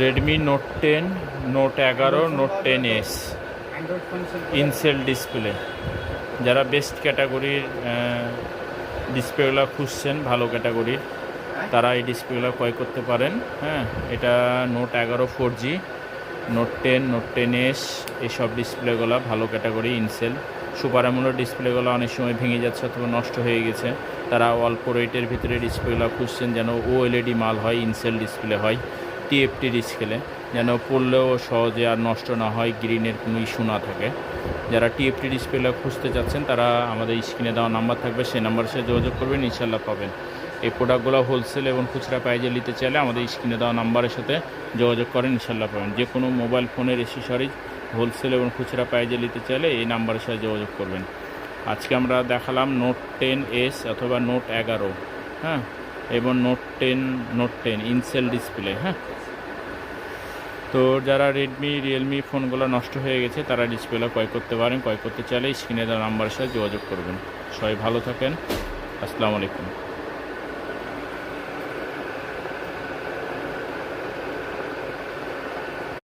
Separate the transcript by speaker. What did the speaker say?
Speaker 1: Redmi note 10, note 11, note 10s in-cell display. যারা best ক্যাটাগরির ডিসপ্লেগুলো খুঁজছেন, ভালো ক্যাটাগরির, তারা এই ডিসপ্লেগুলো ক্রয় করতে পারেন। হ্যাঁ, এটা note 11 4G, note 10, note 10s এইসব ডিসপ্লেগুলো ভালো ক্যাটাগরি ইনসেল। সুপার অ্যামোলেড ডিসপ্লেগুলো অনেক সময় ভেঙে যাচ্ছে অথবা নষ্ট হয়ে গেছে, তারা অল্প রেটের ভিতরে ডিসপ্লেগুলো খুঁজছেন যেন OLED মাল হয়, ইনসেল ডিসপ্লে হয়, TFT ডিসপ্লে, যেন পড়লেও সহজে আর নষ্ট না হয়, গ্রিনের কোনো ইস্যু না থাকে। যারা TFT ডিসপ্লে খুঁজতে চাচ্ছেন তারা আমাদের স্ক্রিনে দেওয়া নাম্বার থাকবে, সেই নাম্বারের সাথে যোগাযোগ করবেন, ইনশাল্লাহ পাবেন। এই প্রোডাক্টগুলো হোলসেল এবং খুচরা প্রাইজে নিতে চাইলে আমাদের স্ক্রিনে দেওয়া নাম্বারের সাথে যোগাযোগ করেন, ইনশাল্লাহ পাবেন। যে কোনো মোবাইল ফোনের অ্যাক্সেসরিজ হোলসেল এবং খুচরা প্রাইজে নিতে চাইলে এই নাম্বারের সাথে যোগাযোগ করবেন। আজকে আমরা দেখালাম নোট 10s অথবা নোট 11, হ্যাঁ, এবং নোট 10 ইনসেল ডিসপ্লে। হ্যাঁ, তো যারা রেডমি রিয়েলমি ফোনগুলো নষ্ট হয়ে গেছে তারা ডিসপ্লে ক্রয় করতে পারেন। ক্রয় করতে চাইলে স্ক্রিনে দেওয়া নাম্বারের সাথে যোগাযোগ করবেন। সবাই ভালো থাকেন, আসসালামু আলাইকুম।